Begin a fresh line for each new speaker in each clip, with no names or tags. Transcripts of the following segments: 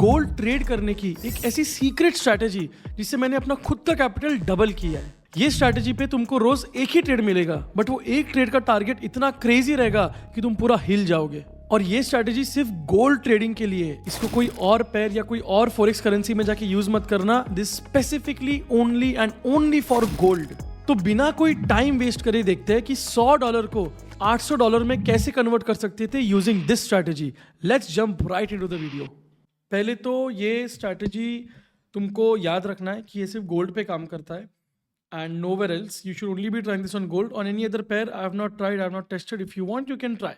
Gold trade करने की एक ऐसी सीक्रेट स्ट्रैटेजी जिससे मैंने अपना खुद का कैपिटल डबल किया है। ये स्ट्रैटेजी पे तुमको रोज एक ही ट्रेड मिलेगा, बट वो एक ट्रेड का टारगेट इतना क्रेजी रहेगा कि तुम पूरा हिल जाओगे। और ये स्ट्रैटेजी सिर्फ गोल्ड ट्रेडिंग के लिए है, इसको कोई और पेयर या कोई और फॉरेक्स करेंसी में जाके यूज मत करना। This specifically only and only for gold. तो बिना कोई टाइम वेस्ट करे देखते हैं कि $100 को $800 में कैसे कन्वर्ट कर सकते थे using this strategy. Let's jump right into the video. पहले तो ये स्ट्रैटेजी तुमको याद रखना है कि ये सिर्फ गोल्ड पे काम करता है and nowhere else. You should only be trying this on gold. On any other pair, I have not tried, I have not tested. If you want, you can try.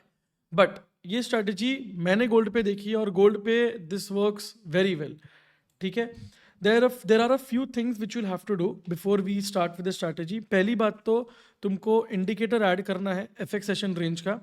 But ये strategy मैंने gold पे देखी है और gold पे this works very well. ठीक है? There are a few things which you'll have to do before we start with the strategy. पहली बात तो तुमको indicator add करना है FX session range का,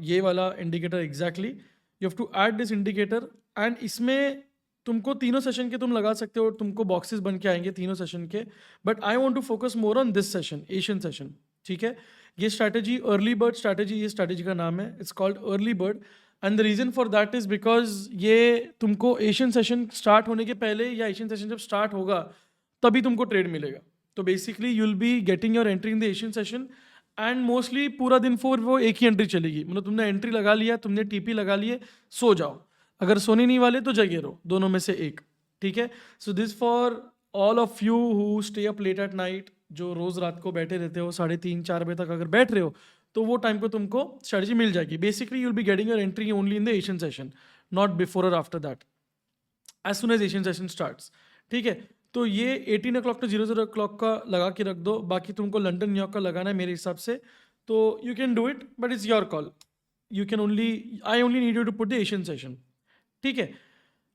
ये वाला indicator exactly. You have to add this indicator and इसमें तुमको तीनों सेशन के तुम लगा सकते हो, तुमको बॉक्सेस बन के आएंगे तीनों सेशन के। But I want to focus more on this session, Asian session. ठीक है, ये स्ट्रैटेजी अर्ली बर्ड स्ट्रैटेजी, ये स्ट्रैटेजी का नाम है, it's called early bird. And the reason for that is because ये तुमको एशियन सेशन स्टार्ट होने के पहले या एशियन सेशन जब स्टार्ट होगा तभी तुमको ट्रेड मिलेगा। तो basically you will be getting your entry in the Asian session and mostly पूरा दिन फोर वो एक ही एंट्री चलेगी। मतलब तुमने एंट्री लगा लिया, तुमने टीपी लगा लिए, सो जाओ। अगर सोने नहीं वाले तो जगे रहो, दोनों में से एक। ठीक है, so this for all of you who stay up late at night, जो रोज रात को बैठे रहते हो 3:30-4 बजे तक अगर बैठ रहे हो तो वो टाइम पे तुमको स्ट्रेटजी मिल जाएगी। Basically you will be getting your entry only in the Asian session, not before और after that, as soon as Asian session starts. ठीक है, तो ये 18 o'clock to 00 o'clock का लगा के रख दो। बाकी तुमको लंदन न्यूयॉर्क का लगाना है मेरे हिसाब से, तो you can do it, but it's your call. You can only, I only need you to put the Asian session. ठीक है,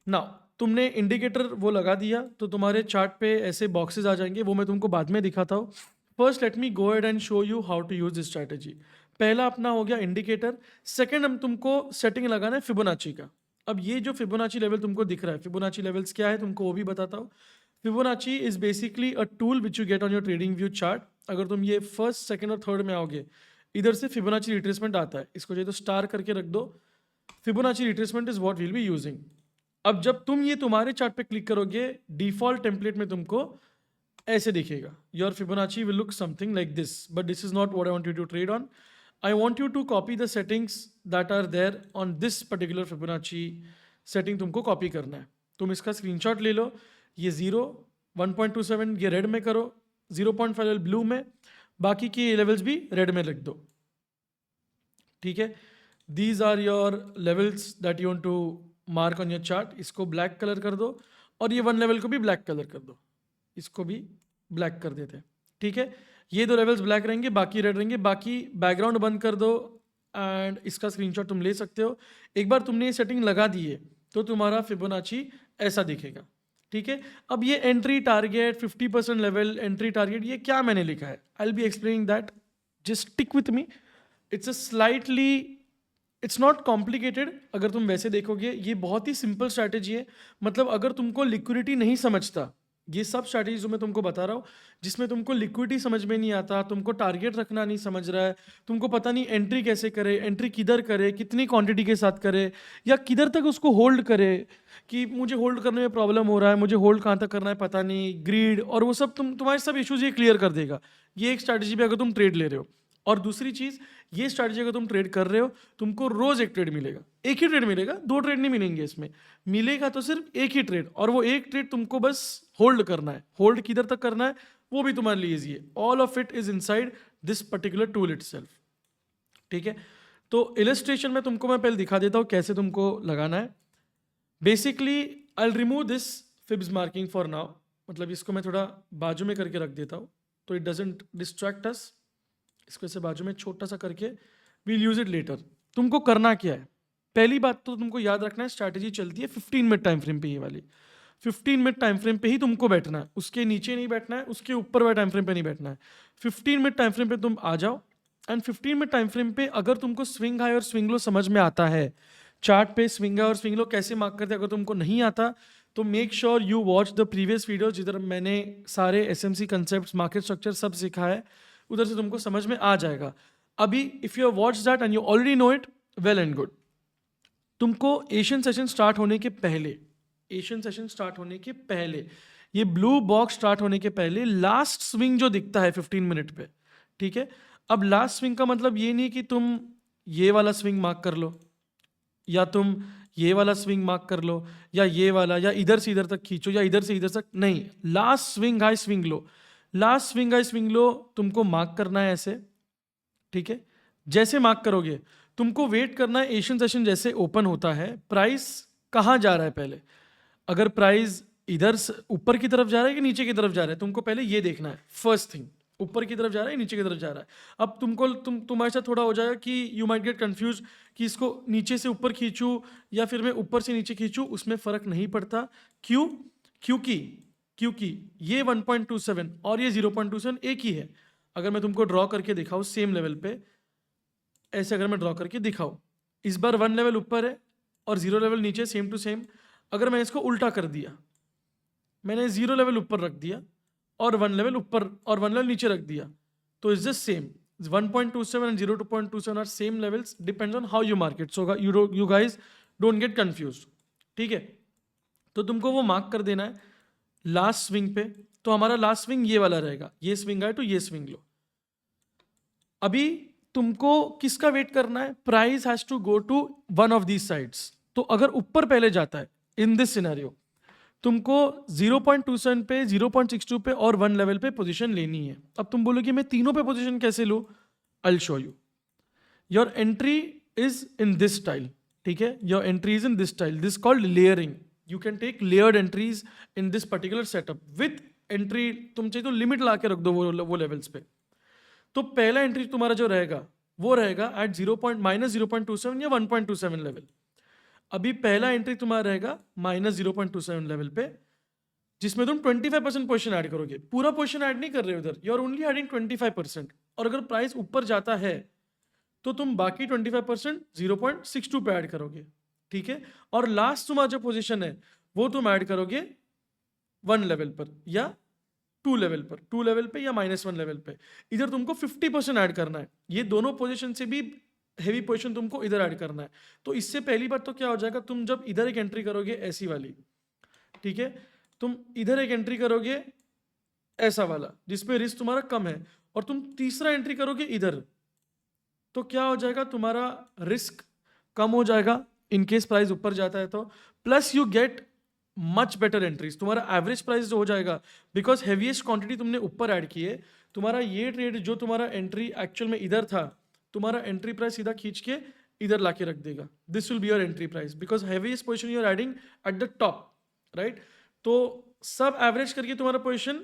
नाउ तुमने इंडिकेटर वो लगा दिया तो तुम्हारे चार्ट पे ऐसे बॉक्सेस आ जाएंगे, वो मैं तुमको बाद में दिखाता हूँ। First let me go ahead and show you how to use this strategy. पहला अपना हो गया इंडिकेटर। सेकंड हम तुमको सेटिंग लगाना है फिबोनाची का। अब ये जो फिबोनाची लेवल तुमको दिख रहा है, फिबोनाची लेवल्स क्या है तुमको वो भी बताता हूँ। Fibonacci is basically a tool which you get on your trading view chart. अगर तुम ये फर्स्ट, सेकंड और थर्ड में आओगे, इधर से फिबोनाची रिट्रेसमेंट आता है, इसको जो तो स्टार करके रख दो। Fibonacci retracement is what will be using. अब जब तुम ये तुम्हारे चार्ट पे क्लिक करोगे, डिफॉल्ट टेम्पलेट में तुमको ऐसे दिखेगा, your Fibonacci will look something like this, but this is not what I want you to trade on. I want you to copy the settings that are there on this particular Fibonacci setting, तुमको copy करना है। तुम इसका screenshot ले लो, ये 0, 1.27 ये red में करो, 0.5 ब्लू में, बाकी के लेवल्स भी रेड में लिख दो। ठीक है, These are your levels that you want to mark on your chart. इसको ब्लैक कलर कर दो और ये 1 लेवल को भी ब्लैक कलर कर दो, इसको भी ब्लैक कर देते हैं। ठीक है, ये 2 लेवल्स ब्लैक रहेंगे, बाकी रेड रहेंगे। बाकी बैकग्राउंड बंद कर दो एंड इसका स्क्रीनशॉट तुम ले सकते हो। एक बार तुमने ये सेटिंग लगा दी है तो तुम्हारा फिबोनाची ऐसा दिखेगा। ठीक है, अब ये entry target 50% level, entry target, ये क्या मैंने लिखा है, I will be explaining that, just stick with me. It's a slightly, it's not complicated. अगर तुम वैसे देखोगे ये बहुत ही सिंपल स्ट्रैटेजी है। मतलब अगर तुमको लिक्विडिटी नहीं समझता, ये सब स्ट्रैटेजी जो मैं तुमको बता रहा हूँ जिसमें तुमको लिक्विडिटी समझ में नहीं आता, तुमको टारगेट रखना नहीं समझ रहा है, तुमको पता नहीं एंट्री कैसे करे, एंट्री किधर करे, कितनी क्वांटिटी के साथ करे, या किधर तक उसको होल्ड करे, कि मुझे होल्ड करने में प्रॉब्लम हो रहा है, मुझे होल्ड कहाँ तक करना है पता नहीं, ग्रीड और वो सब, तुम्हारे सब इश्यूज ये क्लियर कर देगा। ये एक स्ट्रैटेजी पे अगर तुम ट्रेड ले रहे हो। और दूसरी चीज, ये स्ट्रैटेजी अगर तुम ट्रेड कर रहे हो, तुमको रोज एक ट्रेड मिलेगा, एक ही ट्रेड मिलेगा, 2 ट्रेड नहीं मिलेंगे इसमें, मिलेगा तो सिर्फ एक ही ट्रेड, और वो एक ट्रेड तुमको बस होल्ड करना है। होल्ड किधर तक करना है वो भी तुम्हारे लिए इजी है। All of it is inside this particular tool itself. ठीक है, तो इलस्ट्रेशन में तुमको मैं पहले दिखा देता हूँ कैसे तुमको लगाना है। Basically I will remove this fibs marking for now, मतलब इसको मैं थोड़ा बाजू में करके रख देता हूँ तो इट डजंट डिस्ट्रैक्ट अस। इसको ऐसे बाजू में छोटा सा करके, वील यूज इट लेटर। तुमको करना क्या है, पहली बात तो तुमको याद रखना है, स्ट्रैटेजी चलती है 15 मिनट टाइम फ्रेम पे, ये वाली 15 मिनट टाइम फ्रेम पे ही तुमको बैठना है, उसके नीचे नहीं बैठना है, उसके ऊपर वाले टाइम फ्रेम पे नहीं बैठना है। 15 मिनट टाइम फ्रेम पे तुम आ जाओ एंड 15 मिनट टाइम फ्रेम पे अगर तुमको स्विंग हाई और स्विंग लो समझ में आता है, चार्ट पे स्विंग हाई और स्विंग लो कैसे मार्क करते हैं, अगर तुमको नहीं आता तो make sure you watch the previous video जिधर मैंने सारे एसएमसी कंसेप्ट, मार्केट स्ट्रक्चर सब सिखाया है, उधर से तुमको समझ में आ जाएगा। अभी if you watch that and you already know it, well and good. तुमको एशियन सेशन स्टार्ट होने के पहले एशियन सेशन स्टार्ट होने के पहले, ये ब्लू बॉक्स स्टार्ट होने के पहले लास्ट स्विंग जो दिखता है 15 मिनट पे, ठीक है। अब लास्ट स्विंग का मतलब ये नहीं कि तुम ये वाला स्विंग मार्क कर लो, या तुम ये वाला स्विंग मार्क कर लो, या ये वाला, या इधर से इधर तक खींचो, या इधर से इधर तक, नहीं। Last swing high swing low, last swing high swing low तुमको मार्क करना है ऐसे, ठीक है। जैसे मार्क करोगे तुमको वेट करना है एशियन सेशन जैसे ओपन होता है, प्राइस कहाँ जा रहा है पहले। अगर प्राइस इधर ऊपर की तरफ जा रहा है कि नीचे की तरफ जा रहा है, तुमको पहले ये देखना है। फर्स्ट थिंग, ऊपर की तरफ जा रहा है, नीचे की तरफ जा रहा है। अब तुम्हारे साथ थोड़ा हो जाएगा कि यू माइट गेट कंफ्यूज कि इसको नीचे से ऊपर खींचूं या फिर मैं ऊपर से नीचे खींचूं, उसमें फर्क नहीं पड़ता। क्यों? क्योंकि ये 1.27 और ये 0.27 एक ही है। अगर मैं तुमको ड्रॉ करके दिखाऊं सेम लेवल पे, ऐसे अगर मैं ड्रॉ करके दिखाऊं, इस बार 1 लेवल ऊपर है और 0 लेवल नीचे, सेम टू सेम। अगर मैं इसको उल्टा कर दिया, मैंने 0 लेवल ऊपर रख दिया और 1 लेवल ऊपर और 1 लेवल नीचे रख दिया, तो is just same. 1.27 and 0.27 are same levels, depends on how you mark it. So you guys don't get confused, ठीक है। तो तुमको वो मार्क कर देना है लास्ट स्विंग पे। तो हमारा लास्ट स्विंग ये वाला रहेगा, ये स्विंग आए तो ये स्विंग लो। अभी तुमको किसका वेट करना है? Price has to go to one of these sides. तो अगर ऊपर पहले जाता है इन दिस सिनेरियो, तुमको 0.27 पे, 0.62 पे और 1 लेवल पे पोजीशन लेनी है। अब तुम बोलोगे मैं तीनों पे पोजीशन कैसे लूं? I will show you. Your entry is in this style, ठीक है। Your entry is in this style, this called layering. You can take layered entries in this particular setup with entry. तुम चाहिए तो limit ला के रख दो वो levels पे। तो पहला एंट्री तुम्हारा जो रहेगा वो रहेगा एट -0.27 या 1.27 लेवल। अभी पहला एंट्री तुम्हारा रहेगा -0.27 लेवल पे, जिसमें तुम 25% पोजीशन ऐड करोगे। पूरा पोजीशन ऐड नहीं कर रहे हो उधर, यू आर ओनली एडिंग 25%। और अगर प्राइस ऊपर जाता है तो तुम बाकी 25% 0.62 पे ऐड करोगे, ठीक है। और लास्ट तुम्हारा जो पोजीशन है वो तुम ऐड करोगे 1 लेवल पर या 2 लेवल पर, 2 लेवल पे या -1 लेवल पे। इधर तुमको 50% ऐड करना है। ये दोनों पोजीशन से भी हेवी पोजीशन तुमको इधर ऐड करना है। तो इससे पहली बात तो क्या हो जाएगा, तुम जब इधर एक एंट्री करोगे ऐसी वाली, ठीक है, तुम इधर एक एंट्री करोगे ऐसा वाला जिसपे रिस्क तुम्हारा कम है, और तुम तीसरा एंट्री करोगे इधर, तो क्या हो जाएगा, तुम्हारा रिस्क कम हो जाएगा इन केस प्राइस ऊपर जाता है तो। Plus you get much better entries. तुम्हारा एवरेज प्राइस जो हो जाएगा, बिकॉज हेवीएस्ट क्वांटिटी तुमने ऊपर ऐड की है, तुम्हारा ये ट्रेड जो तुम्हारा एंट्री एक्चुअल में इधर था, तुम्हारा एंट्री प्राइस सीधा खींच के इधर लाके रख देगा। This will be your entry price because heaviest position you are adding at the top, right. तो सब एवरेज करके तुम्हारा पोजीशन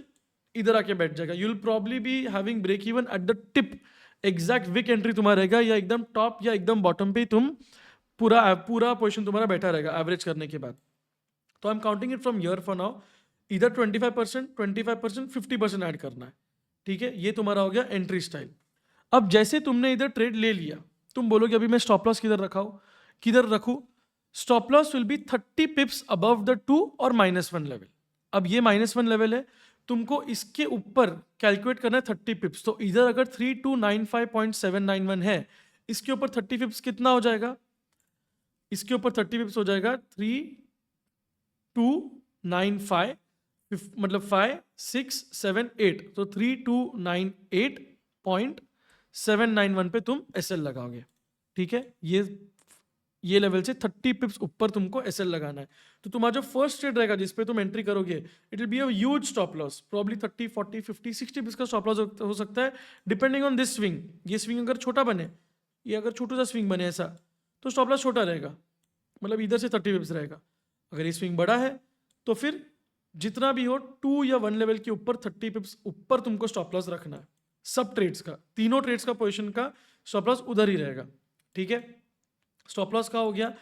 इधर आके बैठ जाएगा। You will probably be having break even at the tip. Exact wick entry तुम्हारा रहेगा या एकदम टॉप या एकदम बॉटम पे तुम पूरा पोजीशन तुम्हारा बैठा रहेगा एवरेज करने के बाद। तो आई am counting it from year for now. इधर 25%, 25%, 50% ऐड करना है, ठीक है। ये तुम्हारा हो गया एंट्री स्टाइल। अब जैसे तुमने इधर ट्रेड ले लिया, तुम बोलोगे अभी मैं स्टॉप लॉस किधर रखूं? Stop loss will be 30 pips above the 2 और -1 लेवल। अब ये -1 लेवल है, तुमको इसके ऊपर कैलकुलेट करना है 30 पिप्स। तो इधर अगर 3295.791 है, इसके ऊपर 30 पिप्स कितना हो जाएगा? इसके ऊपर 30 पिप्स हो जाएगा 3295, मतलब 5, 6, 7, 8। तो 3298.791 पे तुम एसएल लगाओगे, ठीक है। ये लेवल से 30 पिप्स ऊपर तुमको एसएल लगाना है। तो तुम्हारा जो फर्स्ट ट्रेड रहेगा जिसपे तुम एंट्री करोगे, it will be a huge stop loss, probably 30, 40, 50, 60 पिप्स का स्टॉप लॉस हो सकता है, डिपेंडिंग ऑन दिस स्विंग। ये स्विंग अगर छोटा बने, ये अगर छोटा सा स्विंग बने ऐसा, तो स्टॉप लॉस छोटा रहेगा, मतलब इधर से 30 पिप्स रहेगा। अगर ये स्विंग बड़ा है तो फिर जितना भी हो 2 या 1 लेवल के ऊपर 30 पिप्स ऊपर तुमको स्टॉप लॉस रखना है। सब ट्रेड्स का, तीनों ट्रेड्स का पोजीशन का स्टॉप लॉस उधर ही रहेगा, ठीक है। स्टॉप लॉस का हो गया।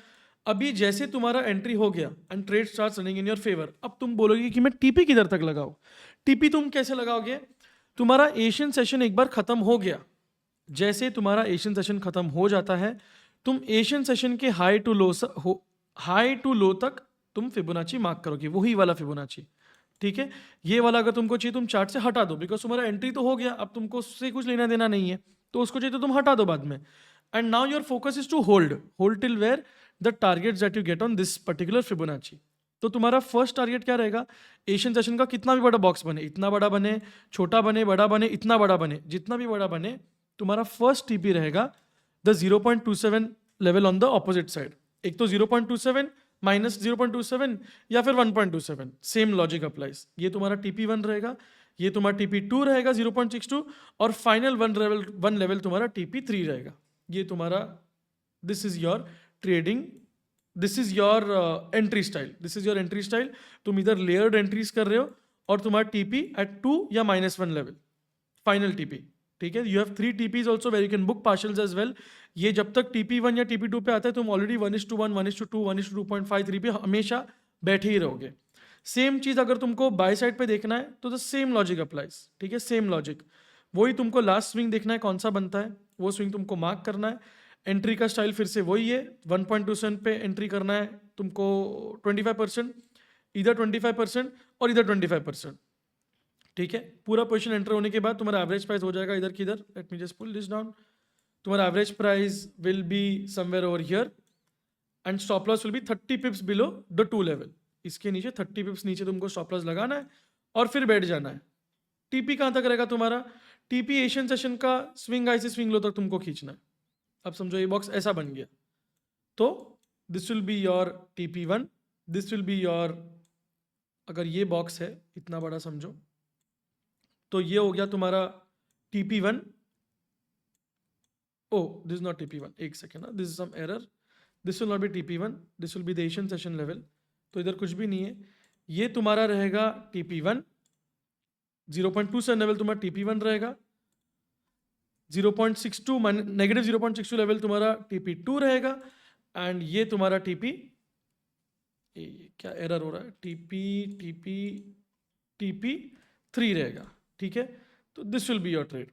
अभी जैसे तुम्हारा एंट्री हो गया and trade starts running in your favour, अब तुम बोलोगे कि मैं टीपी किधर तक लगाऊं? टीपी तुम कैसे लगाओगे? तुम्हारा एशियन सेशन एक बार खत्म हो गया, जैसे तुम्हारा एशियन सेशन खत्म हो जाता है, तुम एशियन सेशन के हाई टू लो तक तुम फिबोनाची मार्क करोगे, वही वाला फिबोनाची, ठीक है। ये वाला अगर तुमको चाहिए तुम चार्ट से हटा दो, बिकॉज तुम्हारा एंट्री तो हो गया, अब तुमको उससे कुछ लेना देना नहीं है, तो उसको चाहिए तो तुम हटा दो बाद में। And now your focus is to hold till where the targets that you get on this particular Fibonacci, तो तुम्हारा फर्स्ट टारगेट क्या रहेगा, एशियन सेशन का कितना भी बड़ा बॉक्स बने, इतना बड़ा बने, छोटा बने, बड़ा बने, इतना बड़ा बने, जितना भी बड़ा बने, तुम्हारा फर्स्ट टीपी रहेगा the 0.27 level on the opposite side. एक तो 0.27 माइनस 0.27 या फिर 1.27, सेम लॉजिक अप्लाइज। ये तुम्हारा TP1 रहेगा, ये तुम्हारा TP2 रहेगा 0.62, और फाइनल वन लेवल तुम्हारा TP3 रहेगा। ये तुम्हारा this is your trading, this is your entry style, this is your entry style. तुम इधर लेयर्ड एंट्रीज कर रहे हो और तुम्हारा TP एट 2 या -1 लेवल, फाइनल TP, ठीक है। You have 3 TPs also where you can book partials as well. ये जब तक TP1 या TP2 पे आता है तुम ऑलरेडी 1:1, 1:2, 1:2.53 पे हमेशा बैठे ही रहोगे। सेम चीज अगर तुमको बाय साइड पे देखना है तो द सेम लॉजिक अप्लाइज, ठीक है, सेम लॉजिक। वही तुमको लास्ट स्विंग देखना है कौन सा बनता है, वो स्विंग तुमको मार्क करना है। एंट्री का स्टाइल फिर से वही है, 1.27 पे एंट्री करना है तुमको 25%, इधर 25% और इधर 25%, ठीक है। पूरा पोजीशन एंटर होने के बाद तुम्हारा एवरेज प्राइस हो जाएगा इधर किधर, let me just pull this down. तुम्हारा average price will be somewhere over here and stop loss will be 30 pips below the 2 level. इसके नीचे 30 पिप्स नीचे तुमको स्टॉप लॉस लगाना है और फिर बैठ जाना है। TP कहाँ तक रहेगा तुम्हारा, TP एशियन सेशन का स्विंग हाई से स्विंग लो तक तुमको खींचना है। अब समझो ये बॉक्स ऐसा बन गया, तो this will be your TP1, this will be your, अगर ये बॉक्स है इतना बड़ा समझो, तो ये हो गया तुम्हारा TP1। O this is not TP1, एक सेकेंड ना, this is some error, this will not be TP1, this will be the Asian session level. तो इधर कुछ भी नहीं है, ये तुम्हारा रहेगा TP1, 0.27 लेवल तुम्हारा TP1 रहेगा, 0.62 नेगेटिव 0.62 लेवल तुम्हारा TP2 रहेगा, एंड ये तुम्हारा TP, क्या एरर हो रहा है, TP3 रहेगा, ठीक है। तो this will be your trade.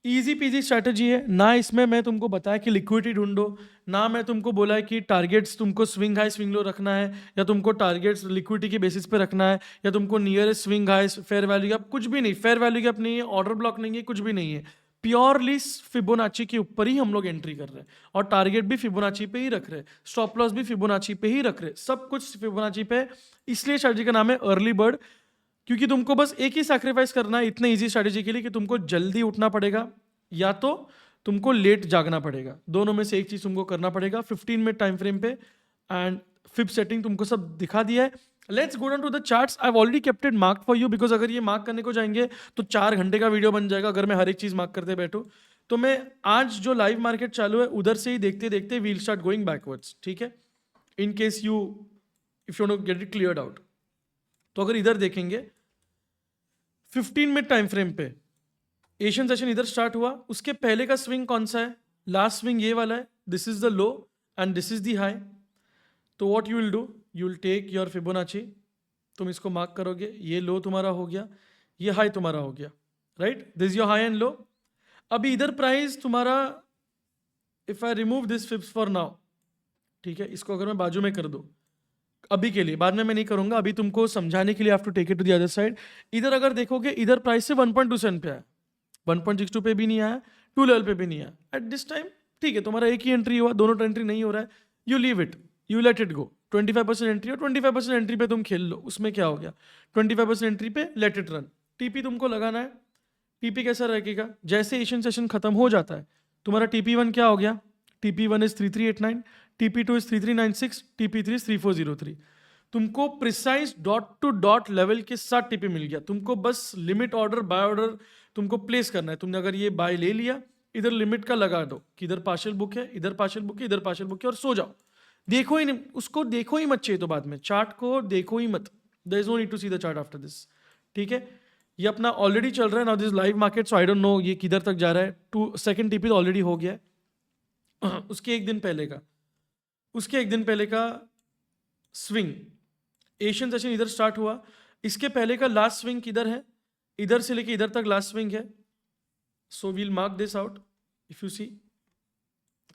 Easy PG strategy है ना, इसमें मैं तुमको बताया कि लिक्विडिटी ढूंढो, ना मैं तुमको बोला है कि टारगेट्स तुमको स्विंग हाई स्विंग लो रखना है, या तुमको टारगेट्स लिक्विडिटी के बेसिस पे रखना है, या तुमको nearest swing high fair value gap, कुछ भी नहीं, फेयर वैल्यू गैप नहीं है, ऑर्डर ब्लॉक नहीं है, कुछ भी नहीं है। प्योरली फिबोनाची के ऊपर ही हम लोग एंट्री कर रहे हैं, और टारगेट भी फिबोनाची पे ही रख रहे हैं, स्टॉप लॉस भी फिबोनाची पे ही रख रहे हैं, सब कुछ फिबोनाची पे। इसलिए स्ट्रैटेजी का नाम है अर्ली बर्ड, क्योंकि तुमको बस एक ही सैक्रिफाइस करना है इतने इजी स्ट्रैटेजी के लिए कि तुमको जल्दी उठना पड़ेगा या तो तुमको लेट जागना पड़ेगा, दोनों में से एक चीज तुमको करना पड़ेगा 15 मिनट टाइम फ्रेम पे। एंड फिब सेटिंग तुमको सब दिखा दिया है। Let's go down to the charts. I have already kept it mark for you, because अगर ये मार्क करने को जाएंगे तो 4 घंटे का वीडियो बन जाएगा अगर मैं हर एक चीज मार्क करते बैठूं। तो मैं आज जो लाइव मार्केट चालू है उधर से ही देखते देखते वील स्टार्ट गोइंग बैकवर्ड्स, ठीक है, in case you if you want to get it cleared out. तो अगर इधर देखेंगे 15 मिनट टाइम फ्रेम पे एशियन सेशन इधर स्टार्ट हुआ, उसके पहले का स्विंग कौन सा है, लास्ट स्विंग ये वाला है, this is the low and this is the high. तो what you will do, you will take your Fibonacci, तुम इसको मार्क करोगे, ये लो तुम्हारा हो गया, ये हाई तुम्हारा हो गया, right, this your high and low. अभी इधर प्राइस तुम्हारा, if I remove this fibs for now, ठीक है, इसको अगर मैं बाजू में कर दूं अभी के लिए, बाद में मैं नहीं करूंगा, अभी तुमको समझाने के लिए have to take it to the other side. इधर अगर देखोगे इधर प्राइस से 1.27 पे आया, 1.62 पे भी नहीं आया, 2 लेवल पे भी नहीं आया एट दिस टाइम, ठीक है, तुम्हारा एक ही एंट्री हुआ, दोनों एंट्री नहीं हो रहा है, you leave it, you let it go. 25% entry और 25% एंट्री पे तुम खेल लो, उसमें क्या हो गया, 25% एंट्री पे लेट इट रन। TP तुमको लगाना है, TP कैसा रहेगा, जैसे एशियन सेशन खत्म हो जाता है तुम्हारा TP1 क्या हो गया, TP1 is 3389, TP2 is 3396, TP3 is 3403। तुमको precise dot to dot level के साथ TP मिल गया, तुमको बस लिमिट ऑर्डर बाय ऑर्डर तुमको प्लेस करना है। तुमने अगर ये बाय ले लिया, इधर लिमिट का लगा दो कि इधर पार्शियल बुक है, इधर पार्शियल बुक है, इधर पार्शियल बुक है, और सो जाओ, देखो ही नहीं, उसको देखो ही मत, चाहिए तो बाद में चार्ट को देखो ही मत, there is no need to see the chart after this, ठीक है। ये अपना ऑलरेडी चल रहा है now, this live market, so I don't know ये किधर तक जा रहा है। 2 सेकंड TP ऑलरेडी हो गया है। उसके एक दिन पहले का स्विंग, एशियन सेशन इधर स्टार्ट हुआ, इसके पहले का लास्ट स्विंग किधर है, इधर से लेके इधर तक लास्ट स्विंग है। So we'll mark this out, if you see,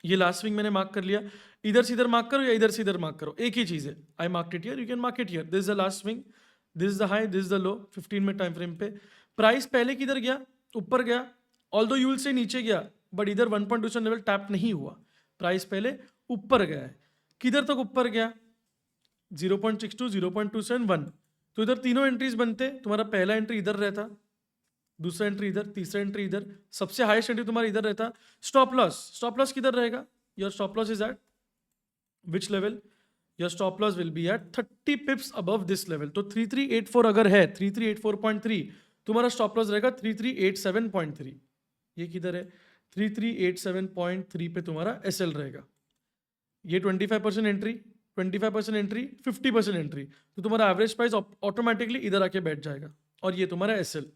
ये लास्ट स्विंग मैंने मार्क कर लिया, इधर से इधर मार्क करो या इधर से इधर मार्क करो, एक ही चीज है। I mark it here, you can mark it here, this is the last swing, this is the high, this is the low. 15 minute time frame पे प्राइस पहले किधर गया, ऊपर गया, ऑल्दो यू विल से नीचे गया, बट इधर 1.27 level tap नहीं हुआ, प्राइस पहले ऊपर गया है। किधर तक ऊपर गया, 0.62, 0.27, 1, तो इधर तीनों एंट्रीज बनते, तुम्हारा पहला एंट्री इधर रहता, दूसरा एंट्री इधर, तीसरा एंट्री इधर, सबसे हाईएस्ट एंट्री तुम्हारा इधर रहता। स्टॉप लॉस किधर रहेगा? Your stop loss is at which level? Your stop loss will be at 30 pips above this level. तो 3384 अगर है, 3384.3, तुम्हारा स्टॉप लॉस रहेगा 3387.3। ये किधर है? 3387.3 पे तुम्हारा एसएल रहेगा। ये 25% एंट्री, 25% एंट्री, 50% एंट्री, तो तुम्हारा एवरेज प्राइस ऑटोमेटिकली इधर आके बैठ जाएगा। और ये तुम्हारा एसएल।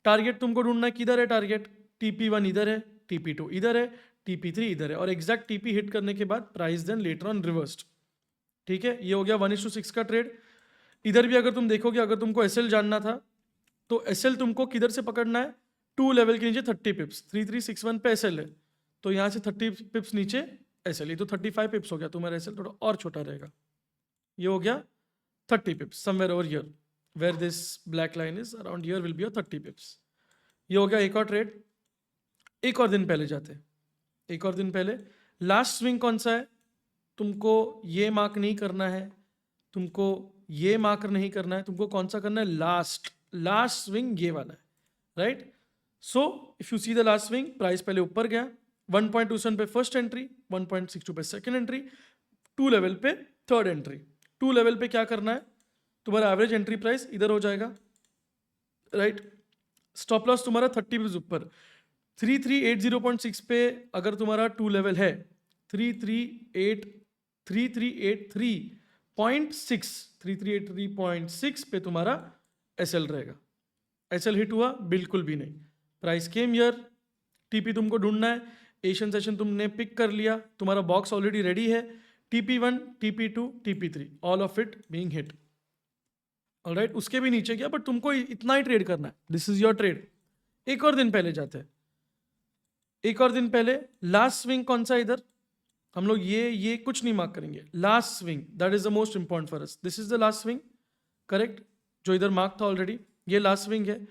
टारगेट तुमको ढूंढना है, किधर है टारगेट? TP1 इधर है, TP2 इधर है, TP3 इधर है, और एग्जैक्ट TP हिट करने के बाद price then later on reversed. ठीक है, ये हो गया 1:6 का ट्रेड। इधर भी अगर तुम देखोगे, अगर तुमको एसएल जानना था तो एसएल तुमको किधर से पकड़ना है? 2 लेवल के नीचे 30 पिप्स, 3361 पे एसएल है, तो यहाँ से 30 पिप्स नीचे एसएल, ये तो 35 पिप्स हो गया, तुम्हारा एसएल थोड़ा और छोटा रहेगा। ये हो गया 30 pips, somewhere over here where this black line is, around here will be your 30 pips. ये हो गया एक और ट्रेड। एक और दिन पहले जाते हैं, एक और दिन पहले। लास्ट स्विंग कौन सा है? तुमको ये मार्क नहीं करना है, तुमको ये मार्क नहीं करना है, तुमको कौन सा करना है? लास्ट स्विंग ये वाला है, right? So if you see the last swing, price पहले ऊपर गया, 1.27 पे फर्स्ट एंट्री, 1.62 पे सेकंड एंट्री, 2 लेवल पे थर्ड एंट्री। 2 लेवल पे क्या करना है? तुम्हारा एवरेज एंट्री प्राइस इधर हो जाएगा, राइट? स्टॉप लॉस तुम्हारा 30 पिप्स ऊपर, 3380.6 पे अगर तुम्हारा 2 लेवल है, 3383.6 पे तुम्हारा एसएल रहेगा। एसएल हिट हुआ? बिल्कुल भी नहीं। प्राइस केम हियर, टीपी तुमको ढूंढना है, एशियन सेशन तुमने पिक कर लिया, तुम्हारा बॉक्स ऑलरेडी रेडी है, TP1, TP2, TP3, all of it being hit. Alright, उसके भी नीचे गया, बट तुमको इतना ही ट्रेड करना है, दिस इज योर ट्रेड। एक और दिन पहले जाते हैं, एक और दिन पहले लास्ट स्विंग कौन सा? इधर हम लोग ये कुछ नहीं मार्क करेंगे, last swing that is the most important for us. This is the last swing, correct? जो इधर मार्क था ऑलरेडी, ये लास्ट स्विंग है।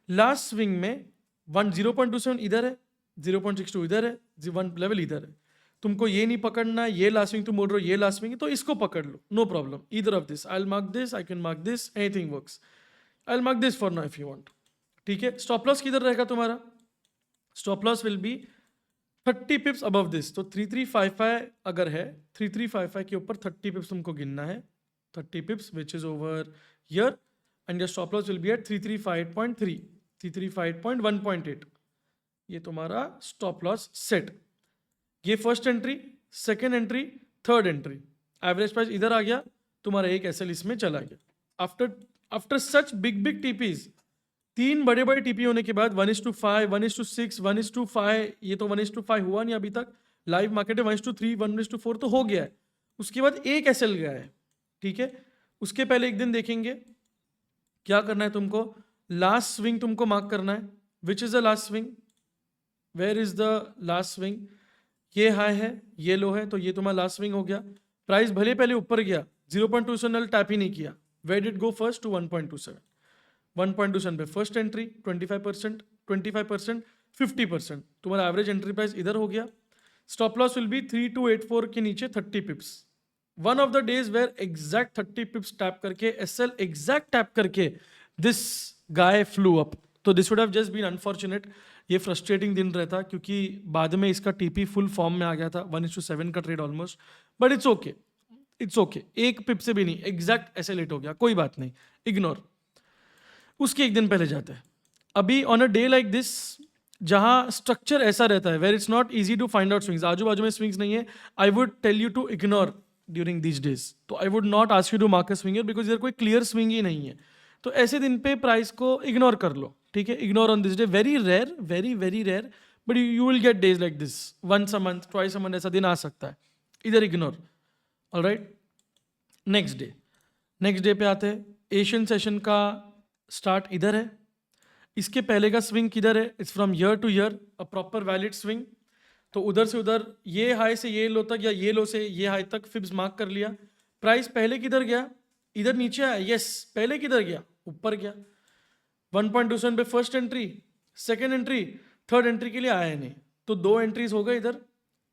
लास्ट स्विंग में 0.27 इधर है, 0.62 इधर है, 1 लेवल इधर है। तुमको ये नहीं पकड़ना, ये लास्ट स्विंग तुम बोल रहे हो ये लास्ट स्विंग है, तो इसको पकड़ लो, no problem. Either of this, I will mark this, I can mark this, anything works. I will mark this for now if you want. ठीक है, स्टॉप लॉस किधर रहेगा तुम्हारा? Stop loss will be 30 pips above this. तो 3355 अगर है, 3355 के ऊपर 30 पिप्स तुमको गिनना है, 30 pips which is over here, and your stop loss will be at 3358.3, 3358.1.8। ये तुम्हारा स्टॉप लॉस सेट। ये first entry, second entry, third entry, average price इधर आ गया, तुम्हारा एक एसएल इसमें चला गया। आफ्टर सच बिग टीपीज, 3 बड़े बड़े टीपी होने के बाद 1:5, 1:6, 1:5, ये तो 1:5 हुआ नहीं अभी तक, लाइव मार्केट है 1:3, 1:4 तो हो गया है। उसके बाद एक एसएल गया है, ठीक है? उसके पहले एक दिन देखेंगे क्या करना है तुमको। लास्ट स्विंग तुमको मार्क करना है, which is the last swing, where is the last swing? ये हाई है, ये लो है, तो ये तुम्हारा लास्ट स्विंग हो गया। प्राइस भले पहले ऊपर गया, 0.27 टैप ही नहीं किया, where did go first to 1.27, 1.27 पे फर्स्ट एंट्री, 25%, 25%, 50%, तुम्हारा एवरेज एंट्री प्राइस इधर हो गया। स्टॉप लॉस विल बी 3284 के नीचे 30 pips. One of the days where exact 30 pips tap करके, एसएल एग्जैक्ट टैप करके दिस गाय फ्लू अप। तो this would have just been unfortunate. ये फ्रस्ट्रेटिंग दिन रहता क्योंकि बाद में इसका टीपी फुल फॉर्म में आ गया था, 1:7 का trade almost, but it's okay, it's okay. एक पिप से भी नहीं, एग्जैक्ट एसएल हिट हो गया, कोई बात नहीं, इग्नोर। उसके एक दिन पहले जाते हैं। अभी on a day like this, जहां स्ट्रक्चर ऐसा रहता है where it's not easy to find out swings, आजू बाजू में स्विंग्स नहीं है, I would tell you to ignore during this days. तो I would not ask you to mark a swinger because इधर कोई क्लियर स्विंग ही नहीं है। तो ऐसे दिन पे प्राइस को इग्नोर कर लो, ठीक है? Ignore on this day, very rare, very very rare, but you will get days like this, once a month, twice a month, ऐसा दिन आ सकता है। इधर इग्नोर, ऑलराइट? नेक्स्ट डे पे आते हैं। एशियन सेशन का स्टार्ट इधर है, इसके पहले का स्विंग किधर है? It's from year two year, a proper valid swing. तो उधर से उधर, ये हाई से ये लो तक, या ये लो से ये हाई तक फिब्स मार्क कर लिया। प्राइस पहले किधर गया? इधर नीचे आया, यस, पहले किधर गया? ऊपर गया। 1.27 पे first entry, second entry, third entry के लिए आया नहीं, तो 2 एंट्रीज हो गए इधर,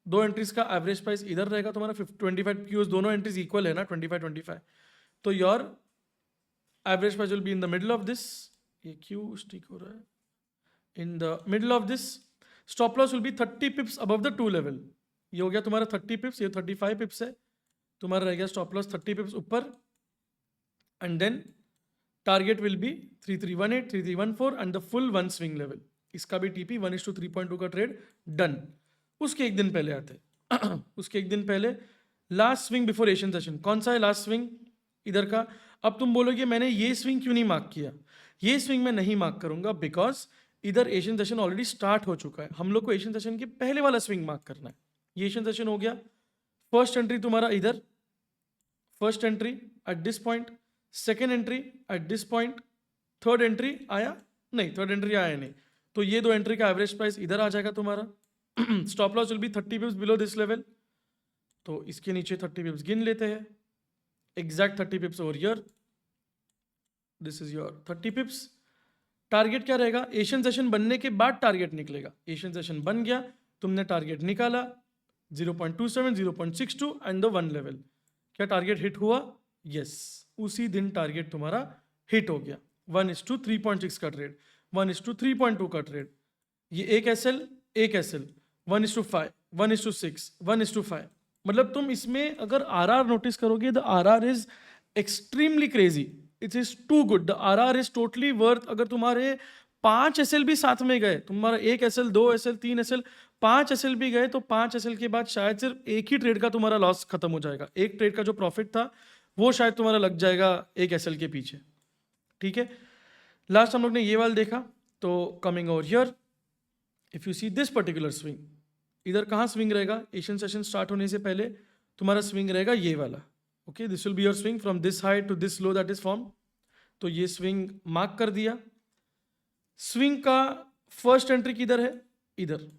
दो एंट्रीज का एवरेज प्राइस इधर रहेगा तुम्हारा 25 क्योंकि दोनों एंट्रीज इक्वल है ना 25 तो your average price will be in the middle of this, ये क्यों स्टिक हो रहा है, in the middle of this stop loss will be 30 pips above the 2 level, ये हो गया तुम्हारा 30 पिप्स, ये 35 पिप्स है, तुम्हारा रह गया स्टॉप लॉस 30 पिप्स ऊपर, and then target will be 3318 3314 and the full one swing level, इसका भी टीपी 1:3.2 का ट्रेड डन। उसके एक दिन पहले आते उसके एक दिन पहले last swing before Asian session, कौन सा है लास्ट स्विंग इधर का। अब तुम बोलोगे मैंने ये स्विंग क्यों नहीं मार्क किया, ये स्विंग मैं नहीं मार्क करूंगा बिकॉज इधर एशियन सेशन ऑलरेडी स्टार्ट हो चुका है, हम लोग को एशियन सेशन के पहले वाला स्विंग मार्क करना है। ये एशियन सेशन हो गया, फर्स्ट एंट्री तुम्हारा इधर, first entry at this point, second entry at this point, third entry आया नहीं, थर्ड एंट्री आया नहीं, तो ये दो एंट्री का एवरेज प्राइस इधर आ जाएगा तुम्हारा। Stop loss will be 30 pips below this level, तो इसके नीचे 30 पिप्स गिन लेते हैं, exact 30 पिप्स over here, this is your 30 पिप्स। Target क्या रहेगा, एशियन सेशन बनने के बाद टारगेट निकलेगा, एशियन सेशन बन गया, तुमने टारगेट निकाला 0.27 0.62 एंड द वन लेवल, क्या टारगेट हिट हुआ, यस, उसी दिन टारगेट तुम्हारा हिट हो गया। 1:3.6 का ट्रेड, 1:3.2 का ट्रेड, ये एक एसएल एक एसएल, 1:5 1:6 1:5, मतलब तुम इसमें अगर आरआर नोटिस करोगे the RR is extremely crazy, it is too good, the RR is totally worth. अगर तुम्हारे 5 एसएल भी साथ में गए, तुम्हारा 1 एसएल 2 एसएल 3 एसएल 5 एसएल भी गए, तो 5 एसएल के बाद शायद सिर्फ एक ही ट्रेड का तुम्हारा लॉस खत्म हो जाएगा, एक ट्रेड का जो प्रॉफिट था वो शायद तुम्हारा लग जाएगा एक एसएल के पीछे, ठीक है। लास्ट हम लोग ने ये वाला देखा, तो coming over here if you see this particular swing, इधर कहाँ स्विंग रहेगा, एशियन सेशन स्टार्ट होने से पहले तुम्हारा स्विंग रहेगा ये वाला, okay, this will be your swing from this high to this low that is form, तो ये स्विंग मार्क कर दिया। स्विंग का फर्स्ट एंट्री किधर है, इधर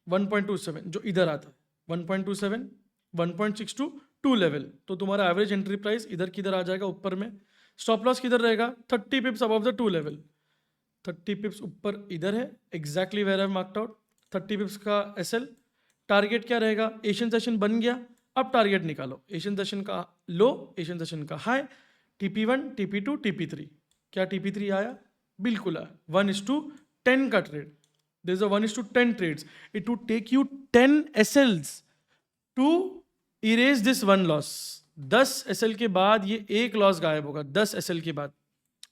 1.27 जो इधर आता है, 1.27 1.62 2 लेवल, तो तुम्हारा एवरेज एंट्री प्राइस इधर किधर आ जाएगा, ऊपर में। स्टॉप लॉस किधर रहेगा, 30 pips above the 2 level, 30 pips ऊपर इधर है, exactly where I have marked out, 30 pips का एसएल। टारगेट क्या रहेगा, एशियन सेशन बन गया, अब टारगेट निकालो, एशियन सेशन का लो, एशियन सेशन का हाई, TP1 TP2 TP3, क्या TP3 आया, बिल्कुल आया, 1:10 का trade, there is a 1:10 trades, it would take you 10 SLs to erase this one loss. 10 SL के बाद ये एक लॉस गायब होगा, 10 SL के बाद,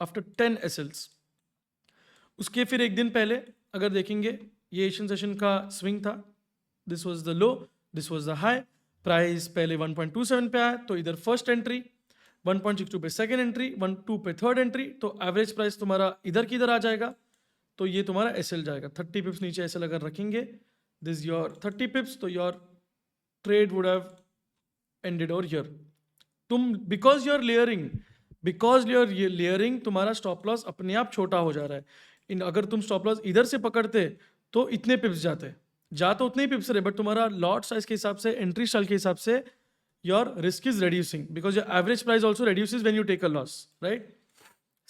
आफ्टर 10 SLs। उसके फिर एक दिन पहले अगर देखेंगे, ये एशियन सेशन का स्विंग था, this was the low, this was the high, price पहले 1.27 पे आया, तो इधर फर्स्ट एंट्री, 1.62 पे सेकेंड एंट्री, 1.2 पे थर्ड एंट्री, तो एवरेज प्राइस तुम्हारा इधर किधर आ जाएगा, तो ये तुम्हारा एसएल जाएगा, 30 पिप्स नीचे एसएल अगर रखेंगे, दिस योर 30 पिप्स, तो your trade would have ended over here. तुम बिकॉज यूर लेयरिंग तुम्हारा स्टॉप लॉस अपने आप छोटा हो जा रहा है। अगर तुम स्टॉप लॉस इधर से पकड़ते तो इतने पिप्स जाते, जा तो उतने ही पिप्स रहे, बट तुम्हारा लॉट साइज के हिसाब से, एंट्री स्टाइल के हिसाब से your risk is reducing because your average price also reduces when you take a loss, right?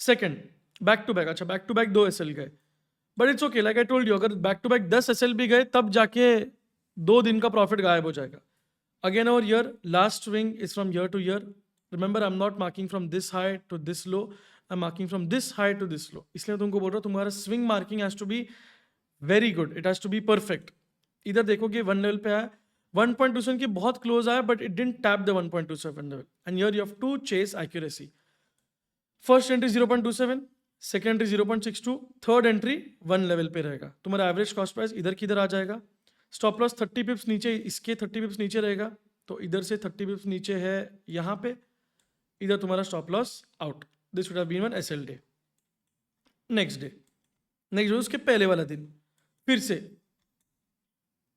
Second, back to back, अच्छा back to back 2 SL गए, but it's okay, like I told you, अगर back to back 10 SL भी गए तब जाके 2 दिन का profit गायब हो जाएगा। Again over here, last swing is from year to year. Remember, I'm not marking from this high to this low, I'm marking from this high to this low. इसलिए तुमको बोल रहा हूँ तुम्हारा swing marking has to be very good, it has to be perfect. इधर देखोगे 1 level पे आया, 1.27 के बहुत क्लोज आया, but it didn't tap the 1.27 level, and here you have to chase accuracy. First entry 0.27, second entry 0.62, third entry 1 level पे रहेगा, तुम्हारा एवरेज कॉस्ट प्राइस इधर किधर आ जाएगा, स्टॉप लॉस 30 पिप्स नीचे, इसके 30 पिप्स नीचे रहेगा, तो इधर से 30 पिप्स नीचे है यहाँ पे, इधर तुम्हारा stop loss out, this would have been one SL day. Next day उसके पहले वाला दिन, फिर से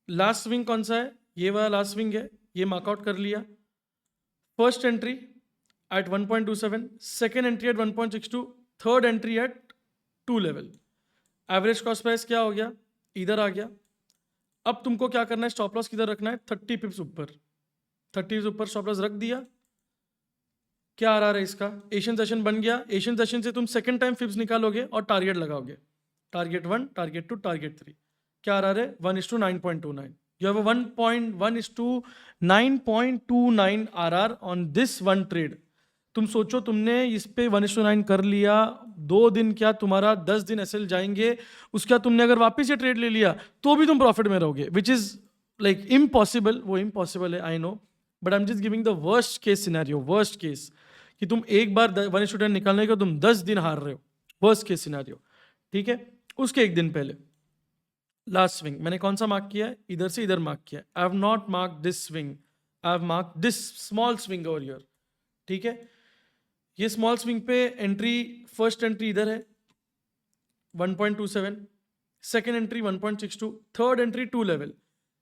लास्ट स्विंग कौन सा है, ये वाला लास्ट स्विंग है, ये मार्कआउट कर लिया। First entry at 1.27, second entry at 1.62, third entry at 2 level, average cost price क्या हो गया, इधर आ गया। अब तुमको क्या करना है, स्टॉप लॉस किधर रखना है, 30 पिप्स ऊपर, 30 पिप्स ऊपर स्टॉप लॉस रख दिया। क्या आ रहा है इसका, एशियन सेशन बन गया, एशियन सेशन से तुम सेकेंड टाइम पिप्स निकालोगे और टारगेट लगाओगे, टारगेट 1 टारगेट 2 टारगेट 3, क्या आ रहा है 1:9.29, You have a 1.1:9.29 RR on this one trade. तुम सोचो तुमने इस पे 1:9 कर लिया, 2 दिन क्या तुम्हारा 10 दिन एसएल जाएंगे, उसके बाद तुमने अगर वापस ये ट्रेड ले लिया तो भी तुम प्रॉफिट में रहोगे, विच इज लाइक इम्पॉसिबल. वो इम्पॉसिबल है, I know, but I am just giving the worst case scenario. Worst case कि तुम एक बार 1:10 निकालने का तुम 10 दिन हार रहे हो. Worst case scenario. ठीक है. उसके एक दिन पहले लास्ट स्विंग मैंने कौन सा मार्क किया है? इधर से इधर मार्क किया है. I have not mark this swing, I have mark this small swing over here. ठीक है. ये स्मॉल स्विंग पे एंट्री, फर्स्ट एंट्री इधर है 1.27, second entry 1.62, third entry 2 level.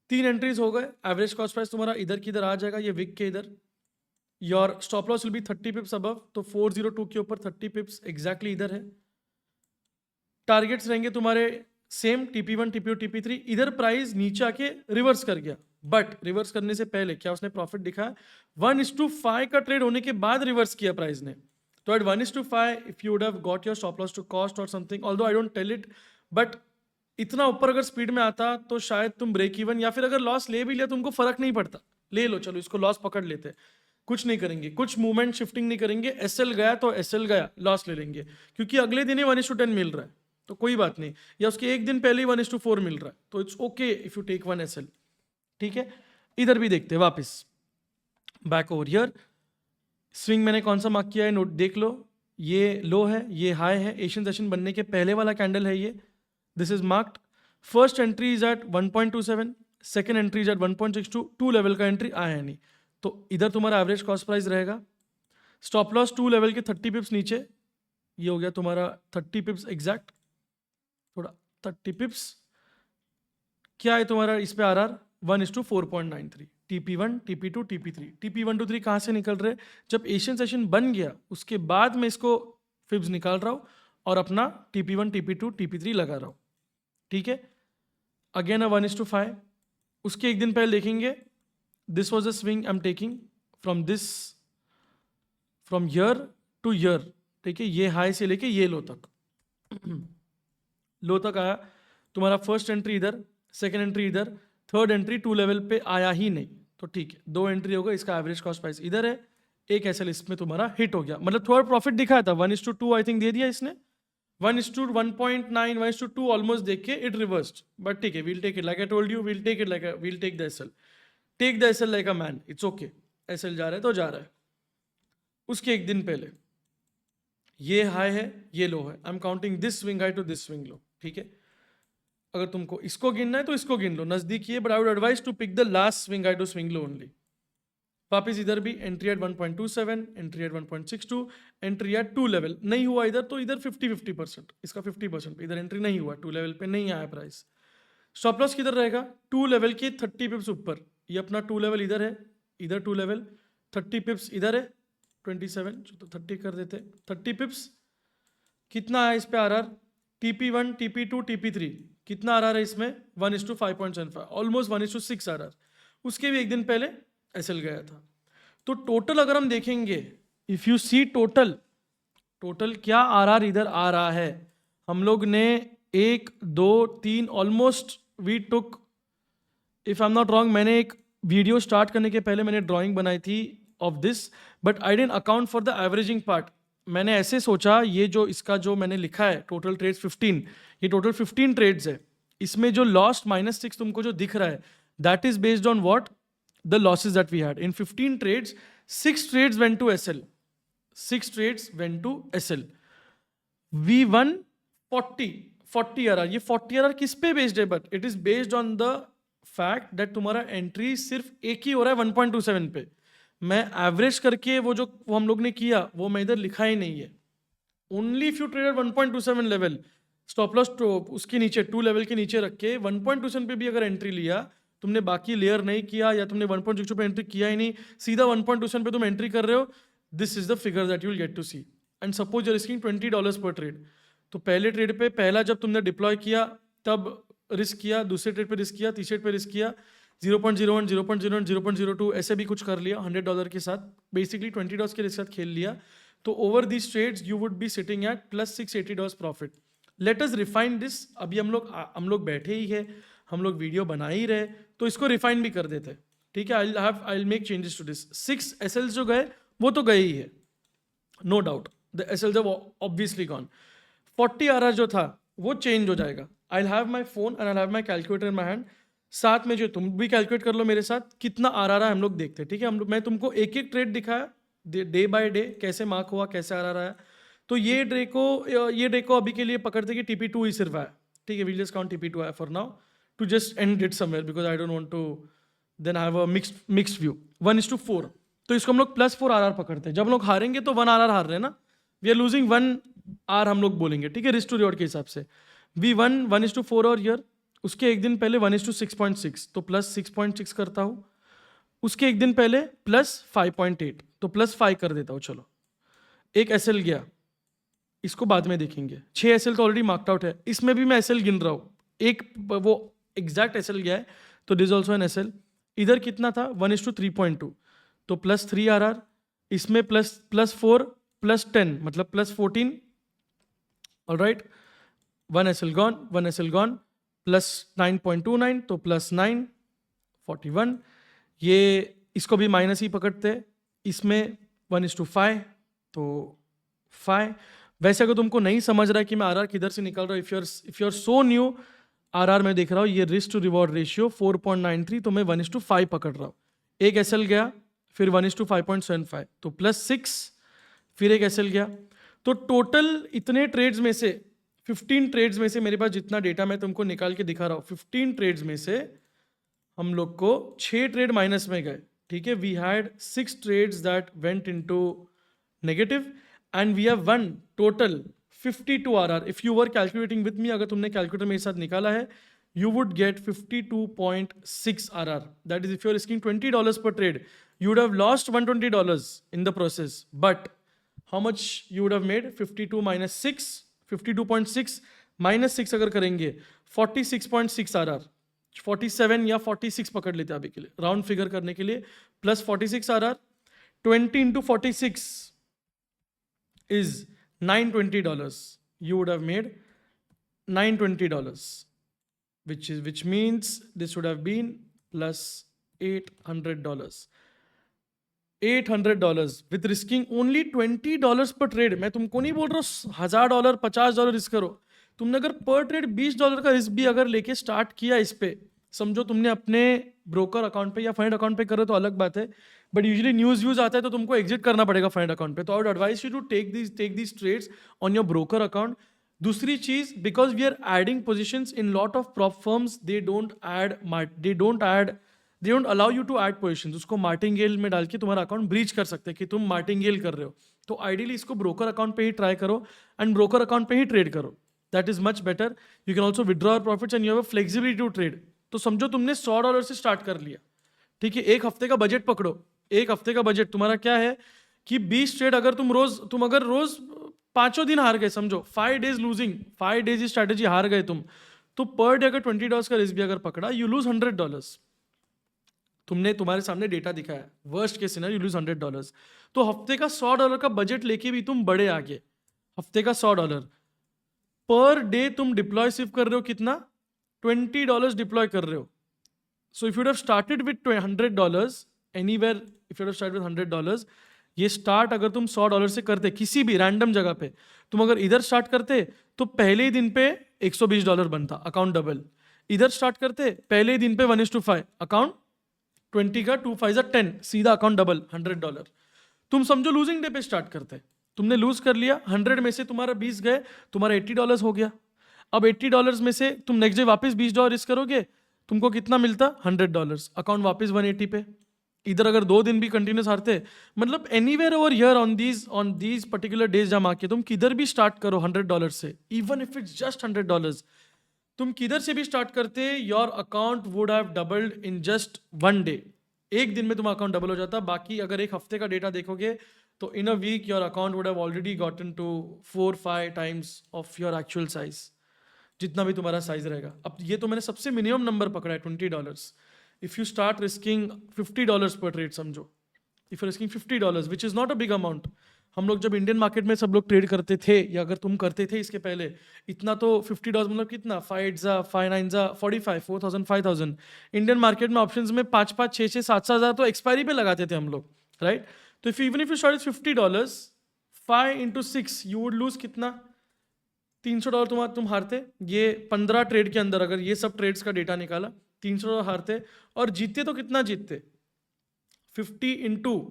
3 entries हो गए. एवरेज कॉस्ट प्राइस तुम्हारा इधर की इधर आ जाएगा, ये विक के इधर. Your stop loss will be 30 pips above, तो 402 के ऊपर 30 पिप्स एग्जैक्टली इधर है. टारगेट्स रहेंगे तुम्हारे सेम, TP1, TP2, TP3. इधर प्राइस नीचे आके रिवर्स कर गया, बट रिवर्स करने से पहले क्या उसने प्रॉफिट दिखाया? 1:5 का ट्रेड होने के बाद रिवर्स किया प्राइस ने. तो at 1:5 if you would have got your stop loss to cost और something, although I don't tell it, but इतना ऊपर अगर स्पीड में आता तो शायद तुम ब्रेक इवन, या फिर अगर लॉस ले भी लिया तुमको फर्क नहीं पड़ता, ले लो, चलो इसको लॉस पकड़ लेते, कुछ नहीं करेंगे, कुछ मूवमेंट शिफ्टिंग नहीं करेंगे. एसएल गया तो एसएल गया, लॉस ले लेंगे, क्योंकि अगले दिन ही 1:10 मिल रहा है तो कोई बात नहीं, या उसके एक दिन पहले ही 1:4 मिल रहा है तो it's okay if you take 1 SL. ठीक है. इधर भी देखते हैं वापस, बैक ओवर हियर. स्विंग मैंने कौन सा मार्क किया है नोट देख लो. ये लो है, ये हाई है, एशियन सेशन बनने के पहले वाला कैंडल है ये. This is marked. First entry is at 1.27, second entry is at 1.62, 2 level का एंट्री आया नहीं, तो इधर तुम्हारा एवरेज कॉस्ट प्राइस रहेगा. स्टॉप लॉस 2 लेवल के 30 पिप्स नीचे, ये हो गया तुम्हारा 30 पिप्स एग्जैक्ट, थोड़ा 30 पिप्स. क्या है तुम्हारा इस पे RR? 1:4.93. TP1, TP2, TP3. TP1 to 3 कहाँ से निकल रहे? जब एशियन सेशन बन गया उसके बाद मैं इसको फिब्स निकाल रहा हूँ और अपना TP1, TP2, TP3 लगा रहा हूँ. ठीक है. अगेन 1:5. उसके एक दिन पहले देखेंगे, this was a swing I am taking from this, from year two year. ठीक है. ये हाई से लेके ये लो तक लो तक आया तुम्हारा. फर्स्ट एंट्री इधर, सेकेंड एंट्री इधर, थर्ड एंट्री 2 लेवल पे आया ही नहीं, तो ठीक है 2 एंट्री होगा. इसका एवरेज कॉस्ट प्राइस इधर है, एक एसएल इसमें तुम्हारा हिट हो गया, मतलब थोड़ा प्रॉफिट दिखाया था. 1:2 आई थिंक दे दिया इसने, 1:1.9, 1:2 ऑलमोस्ट देख के इट रिवर्स्ड, बट ठीक है, we'll take it like I told you, we'll take it like we'll take the SL, take the SL like a man, it's okay. SL जा रहा है तो जा रहा है. उसके एक दिन पहले ये हाई है, ये लो है. I am counting this swing high to this swing low. ठीक है. अगर तुमको इसको गिनना है तो इसको गिन लो, नजदीक ये, but I would advise to pick the last swing high to swing low only. वापिस इधर भी entry at 1.27, entry at 1.62, entry at 2 level. नहीं हुआ इधर तो इधर 50-50%, इसका 50%. इधर एंट्री नहीं हुआ, 2 लेवल पे नहीं आया प्राइस. स्टॉप लॉस किधर रहेगा? 2 लेवल के 30 पिप्स ऊपर. ये अपना 2 लेवल इधर है, इधर 2 लेवल, 30 पिप्स इधर है, 27 तो 30 कर देते. 30 पिप्स कितना है इस पे आरआर? TP1, TP2, TP3 कितना आरआर है इसमें? 1:5.75, ऑलमोस्ट 1:6 आरआर. उसके भी एक दिन पहले एसएल गया था. तो टोटल अगर हम देखेंगे, इफ यू सी टोटल क्या आरआर इधर आ रहा है, हम लोग ने 1, 2, 3 almost we took, if I am not wrong, मैंने एक वीडियो स्टार्ट करने के पहले मैंने ड्राइंग बनाई थी of this, but I didn't account for the averaging part. मैंने ऐसे सोचा ये जो इसका जो मैंने लिखा है टोटल ट्रेड्स 15, ये टोटल 15 ट्रेड्स है. इसमें जो लॉस्ट -6 तुमको जो दिख रहा है, that is based on what? The losses that we had in 15 trades. 6 trades went to SL, 6 trades went to SL. We won 40 RR. ये 40 आरआर किस पे बेस्ड है? But it is based on the fact that तुम्हारा entry सिर्फ एक ही हो रहा है 1.27 पे. मैं एवरेज करके वो हम लोग ने किया वो मैं इधर लिखा ही नहीं है. Only if you trade 1.27 level, stop loss उसके नीचे 2 लेवल के नीचे रख के 1.27 पे भी अगर एंट्री लिया, तुमने बाकी लेयर नहीं किया या तुमने 1.62 पे एंट्री किया ही नहीं, सीधा 1.27 पे तुम एंट्री कर रहे हो, this is the figure that you will get to see. And suppose you are risking $20 per trade. तो पहले ट्रेड पे पहला जब तुमने डिप्लॉय किया तब रिस्क किया, दूसरे ट्रेड पे रिस्क किया, तीसरे ट्रेड पे रिस्क किया, 0.01, 0.01, 0.02 ऐसे भी कुछ कर लिया $100 के साथ, बेसिकली $20 के रिस्क साथ खेल लिया. तो over these trades you would be sitting at plus $680 profit. Let us refine this. अभी हम लोग बैठे ही है, हम लोग वीडियो बना ही रहे, तो इसको रिफाइन भी कर देते, ठीक है. I will make changes to this. 6 SLs जो गए वो तो गए ही है, no doubt. The SLs have obviously gone. 40 RR जो था वो चेंज हो जाएगा. I have my phone and I have my calculator in my hand. साथ में जो तुम भी कैलकुलेट कर लो मेरे साथ कितना RR है, हम लोग देखते हैं, ठीक है. मैं तुमको एक एक ट्रेड दिखाया डे बाय डे, कैसे मार्क हुआ, कैसे RR आया. तो ये डे को अभी के लिए पकड़ते कि TP2 ही सिर्फ आया, ठीक है. वील जस्ट काउंट TP2 आया for now to just end it somewhere because I don't want to then have a mixed view. 1:4. तो इसको हम लोग +4 RR पकड़ते हैं. जब हम लोग हारेंगे तो 1 RR हार रहे हैं ना, वी आर लूजिंग 1 R हम लोग बोलेंगे, ठीक है, रिस्क टू रिवॉर्ड के हिसाब से. वी 1:4 और ईयर. उसके एक दिन पहले 1:6.6, तो +6.6 करता हूँ. उसके एक दिन पहले +5.8, तो +5 कर देता हूँ. चलो, एक SL गया, इसको बाद में देखेंगे. 6 SL तो ऑलरेडी मार्क्ड आउट है, इसमें भी मैं SL गिन रहा हूँ. एक वो एग्जैक्ट SL गया है, तो दिस ऑल्सो एन SL. इधर कितना था 1:3.2, तो +3 RR. इसमें +4 +10 मतलब +14. Alright, 1 SL gone, 1 SL gone. +9.29, तो +9 41. ये इसको भी माइनस ही पकड़ते हैं. इसमें 1:5, तो 5. वैसे अगर तुमको नहीं समझ रहा है कि मैं RR किधर से निकाल रहा हूँ, if you are so new, RR में देख रहा हूँ ये रिस्क टू रिवॉर्ड रेशियो 4.93, तो मैं 1:5 पकड़ रहा हूँ. एक SL गया, फिर 1:5.75, तो +6. फिर एक SL गया. तो टोटल इतने ट्रेड्स में से 15 ट्रेड्स में से मेरे पास जितना डेटा मैं तुमको निकाल के दिखा रहा हूँ, 15 ट्रेड्स में से हम लोग को 6 ट्रेड माइनस में गए, ठीक है. We had 6 trades that went into negative and we have won total 52 RR. If you were calculating with me, अगर तुमने कैलकुलेटर मेरे साथ निकाला है, you would get 52.6 RR. That is, if you're risking $20 per trade, you would have lost $120 in the process. But how much you would have made? 52 minus 6, 52.6 minus 6 अगर करेंगे 46.6 RR. 47 या 46 पकड़ लेते हैं अभी के लिए, राउंड फिगर करने के लिए. Plus 46 RR, 20 into 46 is $920. You would have made $920. Which means this would have been plus $800. $800 with risking only $20 per trade. मैं तुमको नहीं बोल रहा हूँ $1000, $50 रिस्क करो. तुमने अगर पर ट्रेड $20 का रिस्क भी अगर लेके स्टार्ट किया इस पे, समझो तुमने अपने ब्रोकर अकाउंट पे या फंड अकाउंट पे करो तो अलग बात है, बट यूजुअली न्यूज आता है तो तुमको एग्जिट करना पड़ेगा फंड अकाउंट पे. तो I would advise you to take these trades on your broker account. दूसरी चीज, because we are adding positions in lot of prop firms, they don't allow you to add positions. उसको martingale में डाल के तुम्हारा account breach कर सकते हैं कि तुम मार्टिंगेल कर रहे हो. तो आइडियली इसको ब्रोकर अकाउंट पे ही ट्राई करो एंड ब्रोकर अकाउंट पे ही ट्रेड करो. That is much better. You can also withdraw your profits and you have a flexibility to trade. तो समझो तुमने $100 से स्टार्ट कर लिया, ठीक है. एक हफ्ते का बजट पकड़ो. एक हफ्ते का बजट तुम्हारा क्या है कि 20 ट्रेड अगर तुम अगर रोज 5 दिन हार गए, समझो 5 days लूजिंग, 5 days की स्ट्रैटेजी हार गए तुम, तो पर डे अगर $20 का रिस्क भी अगर पकड़ा, यू लूज $100. तुमने तुम्हारे सामने डेटा दिखाया, worst case scenario you lose $100. तो हफ्ते का $100 का बजट लेके भी तुम बड़े आगे. हफ्ते का $100 पर डे तुम डिप्लॉय सिर्फ कर रहे हो कितना, $20 डिप्लॉय कर रहे हो. So if you have started with $100 anywhere, if you have started with $100, ये स्टार्ट अगर तुम $100 से करते किसी भी रैंडम जगह पे, तुम अगर इधर स्टार्ट करते तो पहले ही दिन पे $120 बनता, अकाउंट डबल. इधर स्टार्ट करते पहले ही दिन पे 1:5, अकाउंट 20 का 2 5 10, सीधा अकाउंट डबल $100. तुम समझो लूजिंग डे पे स्टार्ट करते, तुमने लूज कर लिया, 100 में से तुम्हारा 20 गए, तुम्हारा $80 हो गया. अब $80 में से तुम नेक्स्ट डे वापस $20 रिस्क करोगे, तुमको कितना मिलता, $100. अकाउंट वापस 180 पे. इधर अगर 2 दिन भी कंटिन्यूस हारते, मतलब anywhere over here on these particular days जमा के तुम किधर भी स्टार्ट करो $100 से, इवन इफ इट्स जस्ट $100, तुम किधर से भी स्टार्ट करते, your account would have doubled in just 1 day. एक दिन में तुम्हारा अकाउंट डबल हो जाता. बाकी अगर एक हफ्ते का डेटा देखोगे तो in a week your account would have already gotten to 4-5 times of your actual size, जितना भी तुम्हारा साइज रहेगा. अब ये तो मैंने सबसे मिनिमम नंबर पकड़ा है $20. If you start risking $50 per trade, समझो, if you're risking $50, which is not a big amount, हम लोग जब इंडियन मार्केट में सब लोग ट्रेड करते थे, या अगर तुम करते थे इसके पहले, इतना तो $50 मतलब कितना, 5 8 5 9 45, 4,000 5,000। इंडियन मार्केट में ऑप्शंस में 5 6 7 हज़ार तो एक्सपायरी पे लगाते थे हम लोग, राइट? तो even if you short is $50, 5 × 6 you would lose कितना, $300 तुम हारते। ये 15 ट्रेड के अंदर अगर ये सब ट्रेड्स का डेटा निकाला, $300 हारते। और जीतते तो कितना जीतते, 50 ×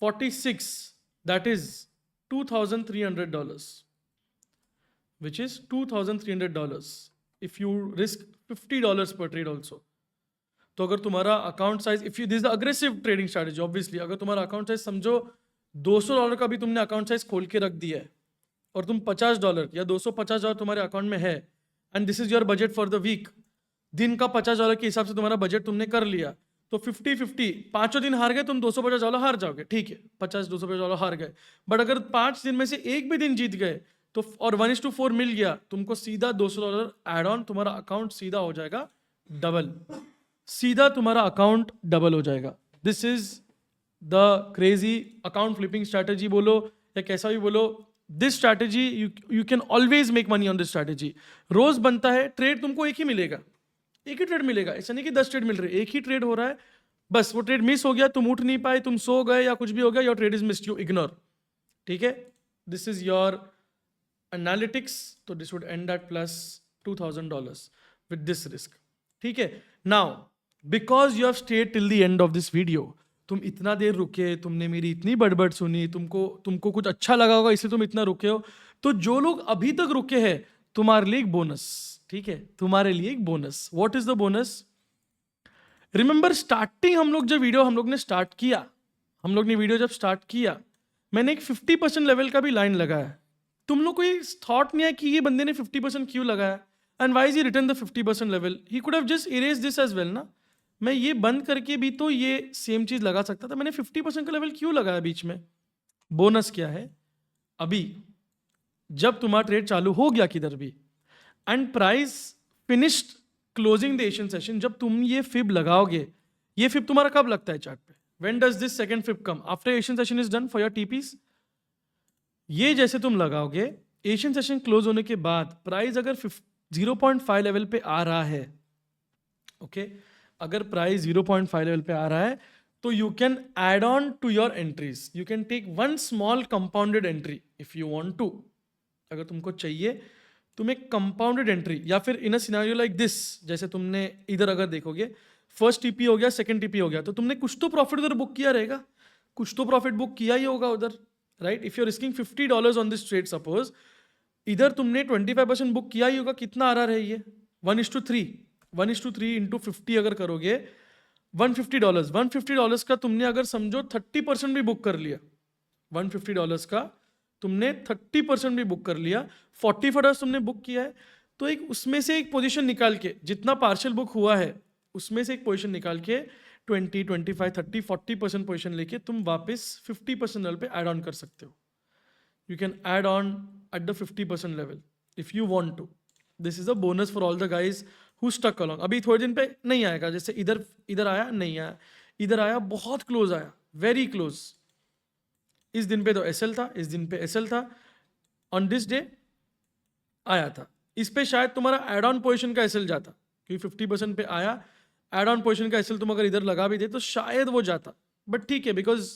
46, that is $2,300, which is $2,300 if you risk $50 per trade also। तो अगर तुम्हारा account size, if you this the aggressive trading strategy obviously, अगर तुम्हारा अकाउंट साइज समझो $200 का भी तुमने अकाउंट साइज खोल के रख दिया है, और तुम $50 या $250 तुम्हारे अकाउंट में है, and this is your budget for the week, दिन का $50 के हिसाब से तुम्हारा बजट तुमने कर लिया, तो 50-50 पांचों दिन हार गए, तुम $250 हार जाओगे, ठीक है, 250 हार गए। बट अगर 5 दिन में से एक भी दिन जीत गए तो, और 1:4 मिल गया, तुमको सीधा $200 एड ऑन, तुम्हारा अकाउंट सीधा हो जाएगा डबल, सीधा तुम्हारा अकाउंट डबल हो जाएगा। This is the crazy account flipping strategy बोलो या कैसा भी बोलो, this strategy you can always make money on this strategy. रोज बनता है ट्रेड, तुमको एक ही मिलेगा, एक ही ट्रेड मिलेगा, ऐसा नहीं कि 10 ट्रेड मिल रहे, एक ही ट्रेड हो रहा है, बस वो ट्रेड मिस हो गया, तुम उठ नहीं पाए, तुम सो गए या कुछ भी हो गया, your trade is missed, you ignore, ठीक है। दिस इज योर एनालिटिक्स, तो this would end at plus $2,000 with this risk, ठीक है। Now because you have stayed till the end of this video, तुम इतना देर रुके, तुमने मेरी इतनी बड़बड़ सुनी, तुमको कुछ अच्छा लगा होगा इसलिए तुम इतना रुके हो, तो जो लोग अभी तक रुके हैं तुम्हारे लिए एक बोनस, ठीक है, तुम्हारे लिए एक bonus. What is the bonus? Remember starting हम लोग ने स्टार्ट किया, हम लोग ने वीडियो जब स्टार्ट किया, मैंने एक 50% लेवल का भी लाइन लगाया। तुम लोग को ये थॉट नहीं है कि ये बंदे ने 50% क्यों लगाया, and why is he return the 50% level, he could have just erase this as well ना। मैं ये बंद करके भी तो ये सेम चीज लगा सकता था, मैंने 50% का लेवल क्यों लगाया बीच में? बोनस क्या है? अभी जब तुम्हारा ट्रेड चालू हो गया किधर भी, and price finished closing the Asian session, जब तुम ये फिब लगाओगे, ये फिब तुम्हारा कब लगता है चार्ट पे? When does this second fib come? After Asian session is done for your TPs. ये जैसे तुम लगाओगे, एशियन सेशन क्लोज होने के बाद प्राइस अगर 0.5 लेवल पे आ रहा है, ओके, अगर प्राइस 0.5 लेवल पे आ रहा है, तो you can add on to your entries, you can take one small compounded entry if you want to. अगर तुमको चाहिए, तुम एक कंपाउंडेड एंट्री, या फिर in a scenario like this, जैसे तुमने इधर अगर देखोगे, फर्स्ट टीपी हो गया, सेकंड टीपी हो गया, तो तुमने कुछ तो प्रॉफिट उधर बुक किया रहेगा, कुछ तो प्रॉफिट बुक किया ही होगा उधर, right? If you are risking $50 on this trade, suppose इधर तुमने 25% बुक किया ही होगा, कितना आ रहा है ये? 1:3, 1:3 इंटू 50 अगर करोगे, $150, $150 का तुमने अगर समझो 30% भी बुक कर लिया, $150 का तुमने 30% भी बुक कर लिया, $45 तुमने बुक किया है, तो एक उसमें से एक पोजीशन निकाल के, जितना पार्शियल बुक हुआ है उसमें से एक पोजीशन निकाल के 20, 25, 30, 40% पोजीशन लेके तुम वापस 50% लेवल पे ऐड ऑन कर सकते हो। You can add on at the 50% level if you want to. This is a bonus for all the guys who stuck along. अभी थोड़े दिन पे नहीं आएगा, जैसे इधर आया, नहीं आया, इधर आया, बहुत क्लोज आया, वेरी क्लोज। इस दिन पे तो एसएल था, इस दिन पे एसएल था, ऑन दिस डे आया था। इस पे शायद तुम्हारा एड ऑन पोजीशन का एसएल जाता, क्योंकि 50% पे आया, एड ऑन पोजीशन का एसएल तुम अगर इधर लगा भी दे तो शायद वो जाता, बट ठीक है, because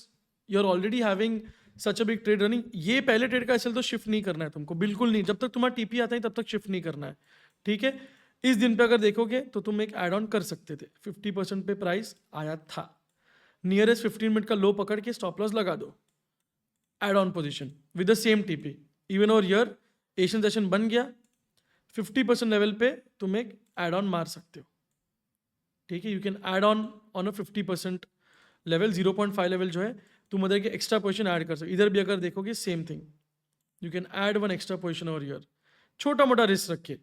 you are already having such a big trade running. ये पहले ट्रेड का एसएल तो शिफ्ट नहीं करना है तुमको, बिल्कुल नहीं, जब तक तुम्हारा टीपी आता है तब तक शिफ्ट नहीं करना है, ठीक है। इस दिन पे अगर देखोगे तो तुम एक एड ऑन कर सकते थे, 50% पे प्राइस आया था, नियरेस्ट 15 मिनट का लो पकड़ के स्टॉप लॉस लगा दो, add on position with the same TP. Even और ईयर एशियन सेशन बन गया, 50% लेवल पे तुम एक एड ऑन मार सकते हो, ठीक है। You can add on a 50% level, 0.5 level जो है तुम उधर के एक्स्ट्रा पोजीशन ऐड कर सकते। इधर भी अगर देखोगे same thing, you can add one extra position और ईयर, छोटा मोटा रिस्क रखे,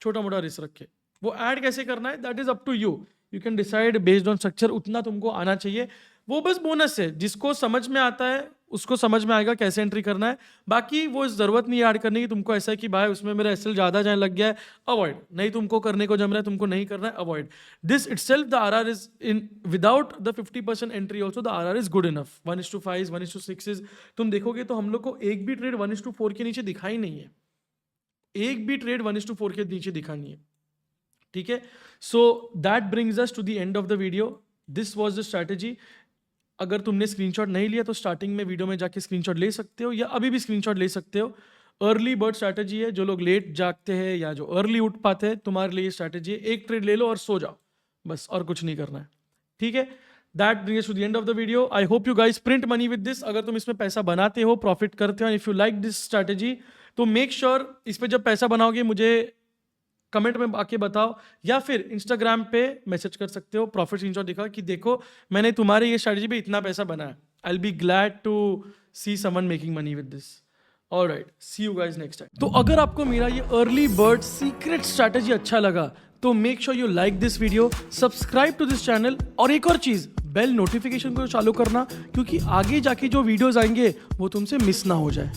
छोटा मोटा रिस्क रखे। वो ऐड कैसे करना है that is up to you, you can decide based on structure, उतना तुमको आना चाहिए, वो बस बोनस है। जिसको समझ में आता है उसको समझ में आएगा कैसे एंट्री करना है। बाकी वो ज़रूरत नहीं ऐड करने की तुमको, ऐसा है कि भाई उसमें मेरा एसएल ज़्यादा जाने लग गया है, अवॉइड। नहीं तुमको करने को जम रहा है, तुमको नहीं करना है, avoid this itself. The RR is in without the 50% entry also the RR is good enough. 1:5 1:6 तुम देखोगे तो हम लोग को एक भी ट्रेड 1:4 के नीचे दिखाई नहीं है, एक भी ट्रेड 1:4 के नीचे दिखा नहीं है, ठीक है। So that brings us to the end of the video. This was the strategy. अगर तुमने स्क्रीनशॉट नहीं लिया तो स्टार्टिंग में वीडियो में जाके स्क्रीनशॉट ले सकते हो, या अभी भी स्क्रीनशॉट ले सकते हो। अर्ली बर्ड स्ट्रैटेजी है, जो लोग लेट जागते हैं या जो अर्ली उठ पाते हैं तुम्हारे लिए स्ट्रैटेजी है। एक ट्रेड ले लो और सो जाओ, बस, और कुछ नहीं करना है, ठीक है। That brings to the end of the video. I hope you guys print money with this. अगर तुम इसमें पैसा बनाते हो, प्रॉफिट करते हो, if you like this strategy तो मेक श्योर इस पे जब पैसा बनाओगे मुझे कमेंट में आके बताओ, या फिर इंस्टाग्राम पे मैसेज कर सकते हो, प्रॉफिट स्क्रीनशॉट दिखा कि देखो मैंने तुम्हारे ये स्ट्रैटेजी पे इतना पैसा बनाया। I will be glad to see someone making money with this. Alright, see you guys next time. तो अगर आपको मेरा ये अर्ली बर्ड सीक्रेट स्ट्रैटेजी अच्छा लगा तो make sure you like this video, subscribe to this channel, और एक और चीज, बेल नोटिफिकेशन को चालू करना, क्योंकि आगे जाके जो वीडियोस आएंगे वो तुमसे मिस ना हो जाए।